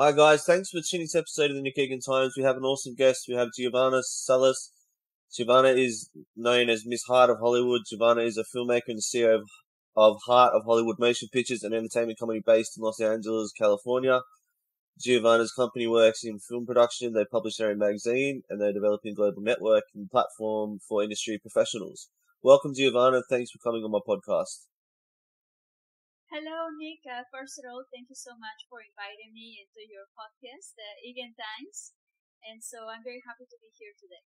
Hi guys, thanks for tuning to this episode of the Nick Egan Times. We have an awesome guest. We have Giovanna Salas. Giovanna is known as Miss Heart of Hollywood. Giovanna is a filmmaker and CEO of Heart of Hollywood Motion Pictures, an entertainment company based in Los Angeles, California. Giovanna's company works in film production. They publish their own magazine, and they're developing a global network and platform for industry professionals. Welcome, Giovanna. Thanks for coming on my podcast. Hello, Nick. First of all, thank you so much for inviting me into your podcast, Egan Times. And so I'm very happy to be here today.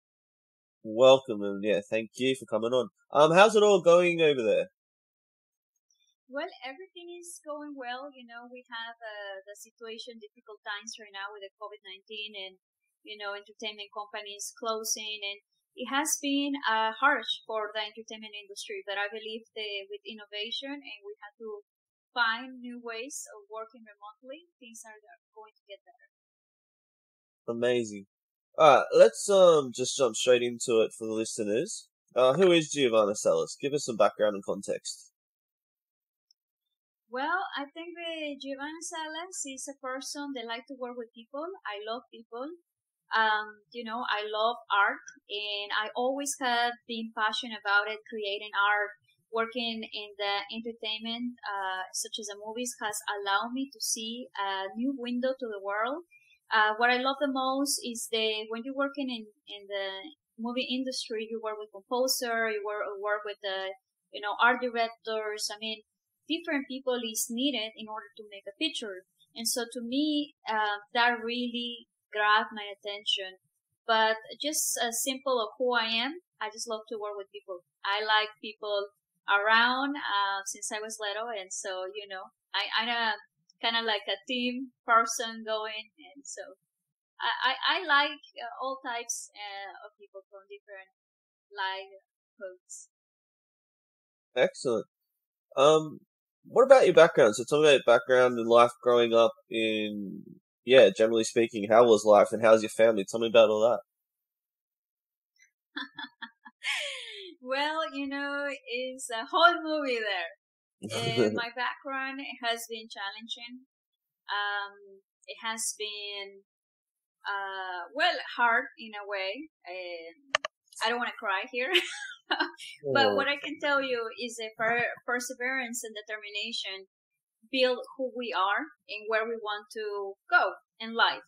Welcome, and thank you for coming on. How's it all going over there? Well, everything is going well. You know, we have the situation, difficult times right now with the COVID-19 and, entertainment companies closing. And it has been harsh for the entertainment industry, but I believe with innovation and we have to find new ways of working remotely, things are going to get better. Amazing. Alright, let's just jump straight into it for the listeners. Who is Giovanna Salas? Give us some background and context. Well, I think Giovanna Salas is a person that like to work with people. I love people. I love art, and I always have been passionate about it, creating art. Working in the entertainment, such as the movies, has allowed me to see a new window to the world. What I love the most is when you're working in the movie industry, you work with composer, you work with the art directors. I mean, different people is needed in order to make a picture, and so to me, that really grabbed my attention. But just as simple of who I am, I just love to work with people. I like people around since I was little, and so I'm kind of like a team person going, and so I like all types of people from different life codes. Excellent. What about your background? So tell me about your background and life growing up in, generally speaking, how was life and how's your family? Tell me about all that. Well, it's a whole movie there. My background has been challenging. It has been, hard in a way. I don't want to cry here. But what I can tell you is a perseverance and determination build who we are and where we want to go in life.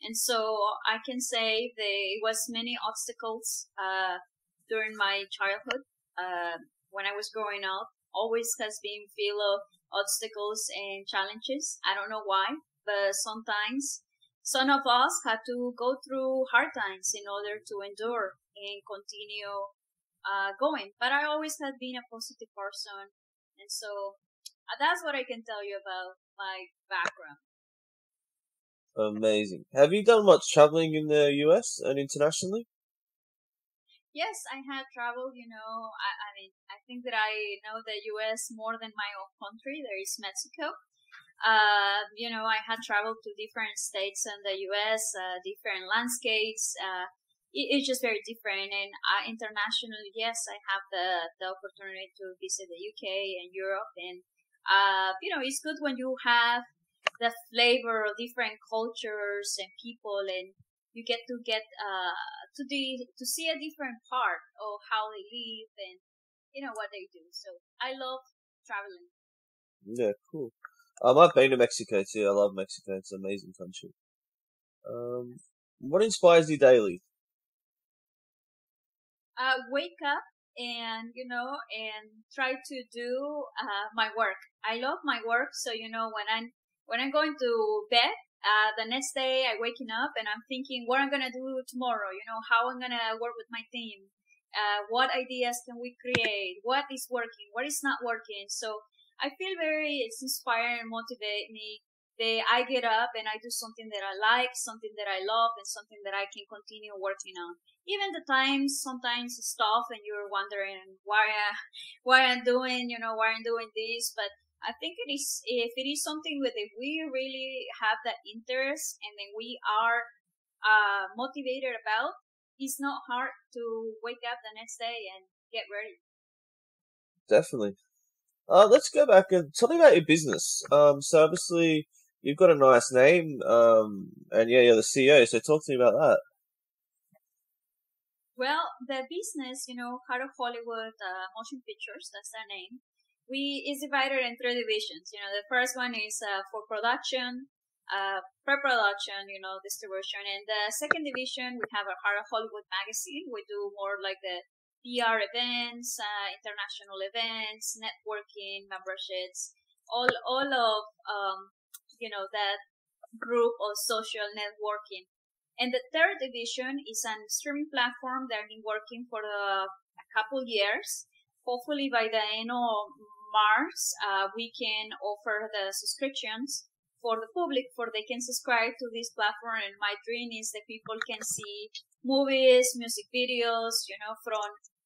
And so I can say there was many obstacles during my childhood. When I was growing up, always has been full of obstacles and challenges. I don't know why, but sometimes some of us had to go through hard times in order to endure and continue going. But I always had been a positive person, and so that's what I can tell you about my background. Amazing. Have you done much traveling in the US and internationally? Yes, I had traveled. I mean, I think that I know the U.S. more than my own country. There is Mexico. I had traveled to different states in the U.S., different landscapes. It's just very different. And internationally, yes, I have the opportunity to visit the UK and Europe. And, it's good when you have the flavor of different cultures and people, and you get to see a different part of how they live and what they do. So I love traveling. Yeah, cool. I've been to Mexico too. I love Mexico. It's an amazing country. What inspires you daily? Wake up and try to do my work. I love my work, so when I'm going to bed, the next day I waking up and I'm thinking what I'm gonna do tomorrow. How I'm gonna work with my team. What ideas can we create? What is working? What is not working? So I feel it's inspiring and motivate me. I get up and I do something that I like, something that I love, and something that I can continue working on. Even the times sometimes it's tough and you're wondering why I'm doing, why I'm doing this, but I think if it is something that we really have that interest and then we are motivated about, it's not hard to wake up the next day and get ready. Definitely. Let's go back and tell me about your business. So obviously you've got a nice name, and yeah, you're the CEO. So talk to me about that. Well, the business, Heart of Hollywood Motion Pictures, that's the name. We is divided in three divisions. The first one is for production, pre-production, distribution, and the second division we have a Heart of Hollywood magazine. We do more like the PR events, international events, networking, memberships, all of that group of social networking. And the third division is a streaming platform that I've been working for a couple years. Hopefully by the end of March, we can offer the subscriptions for the public, for they can subscribe to this platform. And my dream is that people can see movies, music videos,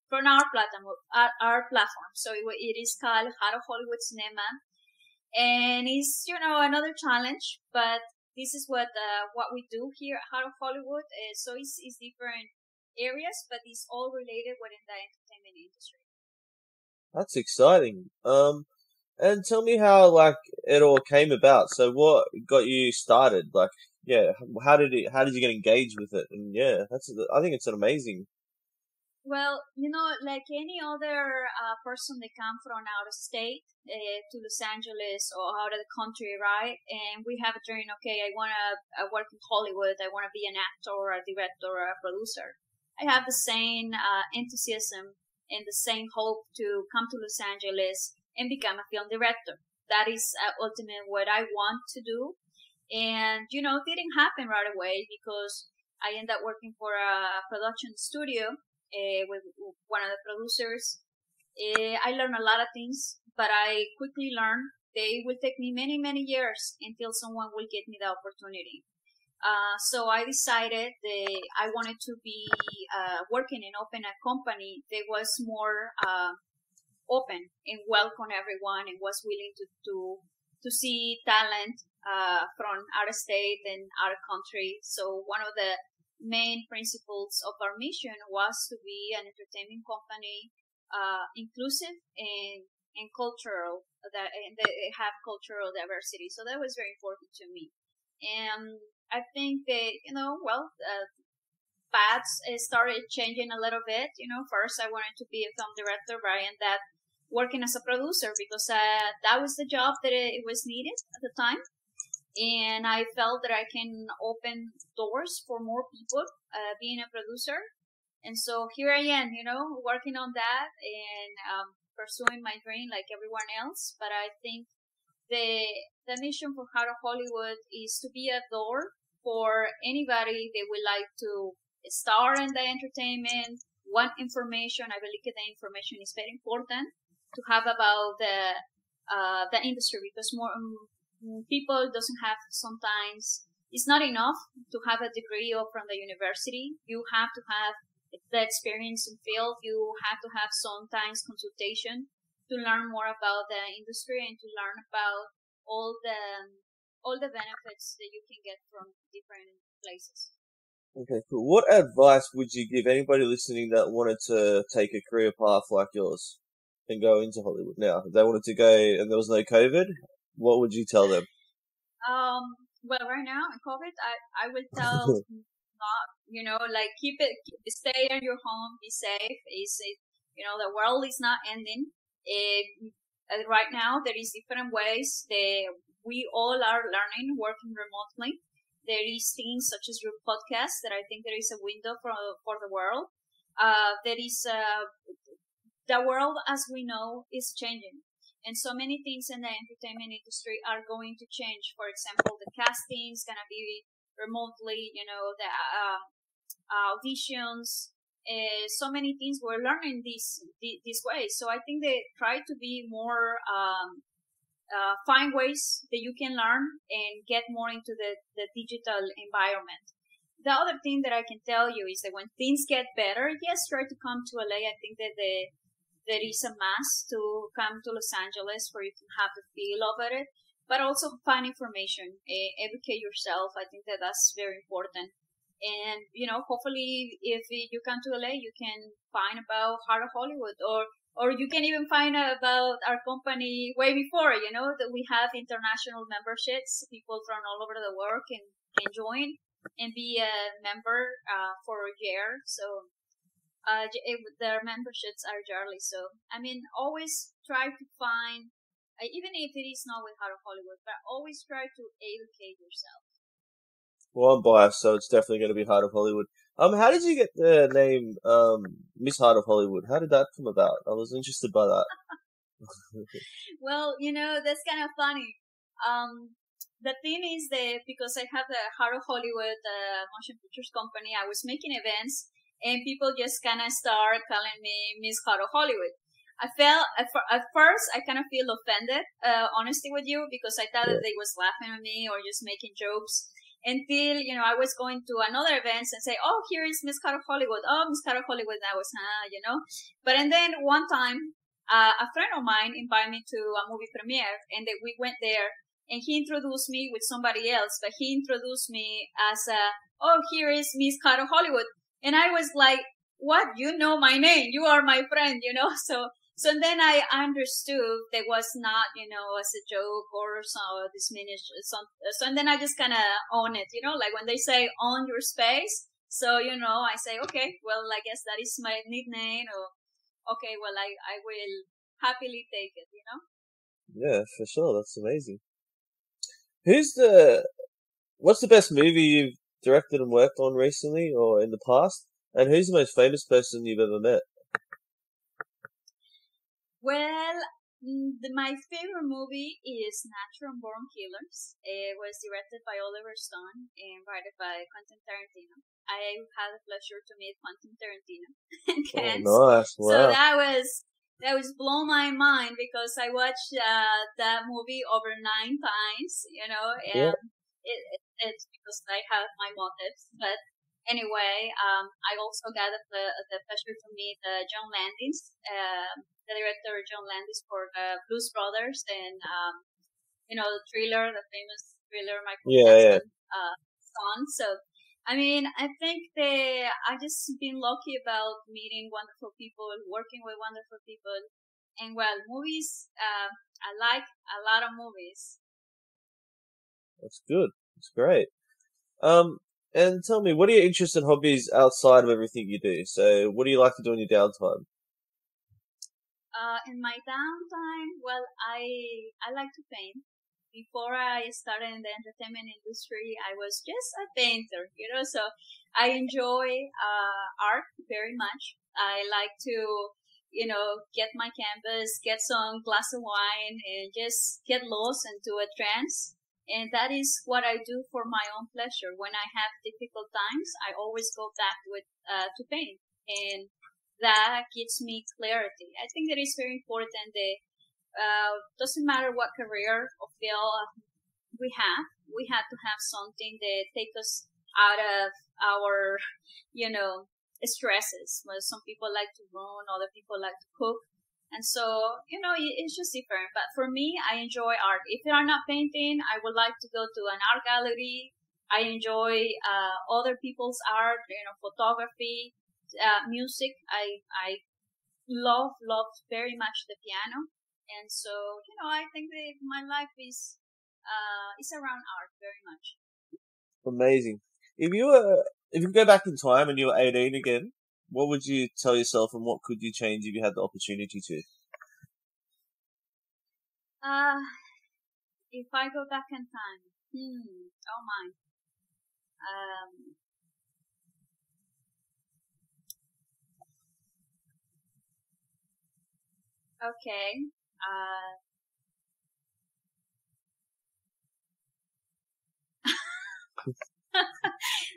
from our platform. So it is called Heart of Hollywood Cinema, and it's another challenge, but this is what we do here at Heart of Hollywood. So it's different areas, but it's all related within the entertainment industry. That's exciting. And tell me how like it all came about. So what got you started? Like, yeah, how did you get engaged with it? And yeah, I think it's an amazing. Well, like any other person that come from out of state to Los Angeles or out of the country, right? And we have a dream. Okay, I want to work in Hollywood. I want to be an actor, or a director, or a producer. I have the same enthusiasm and the same hope to come to Los Angeles and become a film director. That is ultimately what I want to do. And it didn't happen right away because I ended up working for a production studio with one of the producers. I learned a lot of things, but I quickly learned they will take me many, many years until someone will get me the opportunity. So I decided that I wanted to be working and open a company that was more open and welcome everyone and was willing to see talent from out of state and out of country. So one of the main principles of our mission was to be an entertainment company, inclusive and cultural, and they have cultural diversity. So that was very important to me. And I think that, paths started changing a little bit. First I wanted to be a film director, right? And that working as a producer because that was the job that it was needed at the time. And I felt that I can open doors for more people being a producer. And so here I am, working on that and pursuing my dream like everyone else. But I think the mission for Heart of Hollywood is to be a door for anybody that would like to start in the entertainment, want information. I believe that the information is very important to have about the industry because more people doesn't have sometimes it's not enough to have a degree or from the university. You have to have the experience in field. You have to have sometimes consultation to learn more about the industry and to learn about all the benefits that you can get from different places. Okay, cool. What advice would you give anybody listening that wanted to take a career path like yours and go into Hollywood now? If they wanted to go and there was no COVID, what would you tell them? Well, right now in COVID, I will tell not, like stay in your home, be safe. The world is not ending. Right now, there is different ways that we all are learning, working remotely. There is things such as your podcast that I think there is a window for the world. There is the world as we know is changing. And so many things in the entertainment industry are going to change. For example, the casting is going to be remotely, the auditions, so many things we're learning this way. So I think they try to be more, find ways that you can learn and get more into the digital environment. The other thing that I can tell you is that when things get better, yes, try to come to LA. I think that there is a mass to come to Los Angeles where you can have the feel of it, but also find information, educate yourself. I think that that's very important. And, hopefully if you come to LA, you can find about Heart of Hollywood, or you can even find out about our company way before, that we have international memberships. People from all over the world can join and be a member, for a year. So, their memberships are yearly. So, I mean, always try to find, even if it is not with Heart of Hollywood, but always try to educate yourself. Well, I'm biased, so it's definitely going to be Heart of Hollywood. How did you get the name Miss Heart of Hollywood? How did that come about? I was interested by that. Well, that's kind of funny. The thing is that because I have the Heart of Hollywood motion pictures company, I was making events, and people just kind of start calling me Miss Heart of Hollywood. I felt at first I kind of feel offended, honestly with you, because I thought that they was laughing at me or just making jokes. Until I was going to another events and say, "Oh, here is Miss Heart of Hollywood. Oh, Miss Heart of Hollywood." And I was, But and then one time, a friend of mine invited me to a movie premiere, and we went there, and he introduced me with somebody else, but he introduced me as "Oh, here is Miss Heart of Hollywood," and I was like, "What? You know my name? You are my friend, So then I understood that was not, as a joke or so diminished. So and then I just kind of own it, like when they say own your space. So, I say, okay, well, I guess that is my nickname, or okay, well, I will happily take it. Yeah, for sure. That's amazing. What's the best movie you've directed and worked on recently or in the past? And who's the most famous person you've ever met? Well, my favorite movie is Natural Born Killers. It was directed by Oliver Stone and written by Quentin Tarantino. I had the pleasure to meet Quentin Tarantino in Cannes. Oh, nice! So Wow. that was blown my mind, because I watched that movie over 9 times, Yeah. and it's because I have my motives. But anyway, I also got the pleasure to meet John Landis, the director John Landis for the Blues Brothers, and the Thriller, the famous Thriller, Michael Yeah. Jackson song. So, I mean, I think that I just been lucky about meeting wonderful people, working with wonderful people, and well, movies. I like a lot of movies. That's good. That's great. And tell me, what are your interests and hobbies outside of everything you do? So, what do you like to do in your downtime? In my downtime, well, I like to paint. Before I started in the entertainment industry, I was just a painter, So I enjoy art very much. I like to, get my canvas, get some glass of wine, and just get lost into a trance. And that is what I do for my own pleasure. When I have difficult times, I always go back to paint, and that gives me clarity. I think it is very important that doesn't matter what career or field we have to have something that takes us out of our, you know, stresses. Well, some people like to run, other people like to cook. And so, it's just different. But for me, I enjoy art. If I'm not painting, I would like to go to an art gallery. I enjoy other people's art, photography, music. I love very much the piano. And so, I think that my life is around art very much. Amazing. If you could go back in time and you were 18 again, what would you tell yourself and what could you change if you had the opportunity to? Uh, if I go back in time, oh my. Um, okay.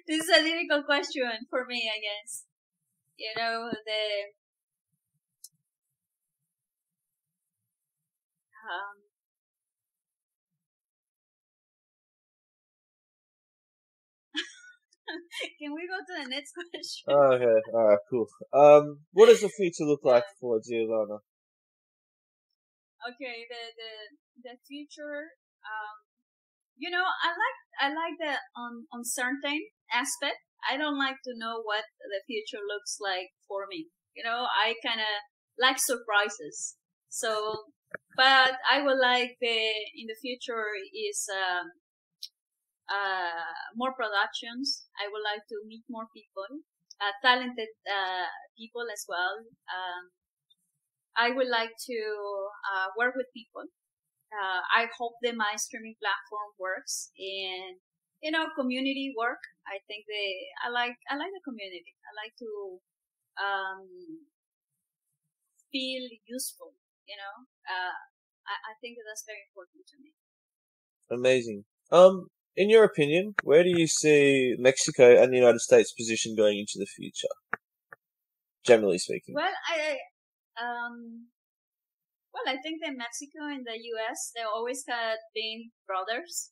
This is a difficult question for me, I guess. Um, can we go to the next question? Okay, alright, cool. What does the future look like for Giovanna? Okay, the future. I like the uncertain aspect. I don't like to know what the future looks like for me. I kind of like surprises. So, but I would like in the future is more productions. I would like to meet more people, talented people as well. I would like to work with people. I hope that my streaming platform works, and community work. I think I like the community. I like to um, feel useful. I think that's very important to me. Amazing. In your opinion, where do you see Mexico and the United States position going into the future? Generally speaking. Well, I think that Mexico and the U.S. they always had been brothers.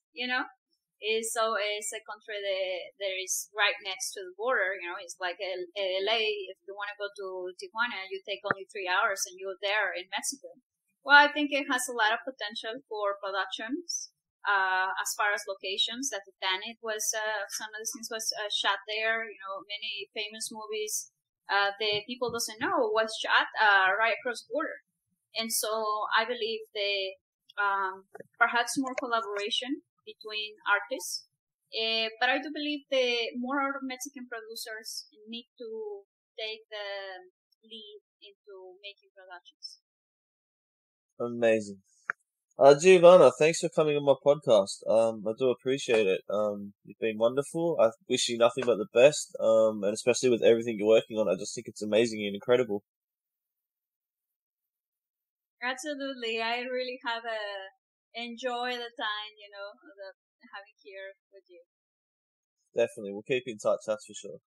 It's always a country that is right next to the border. It's like LA. If you want to go to Tijuana, you take only 3 hours and you're there in Mexico. Well, I think it has a lot of potential for productions. As far as locations, that Titanic was some of the scenes was shot there. Many famous movies the people doesn't know was shot right across the border, and so I believe perhaps more collaboration between artists. But I do believe the more Mexican producers need to take the lead into making productions. Amazing. Giovanna, thanks for coming on my podcast. I do appreciate it. You've been wonderful. I wish you nothing but the best. And especially with everything you're working on, I just think it's amazing and incredible. Absolutely, I really have enjoy the time, having here with you. Definitely, we'll keep in touch. That's for sure.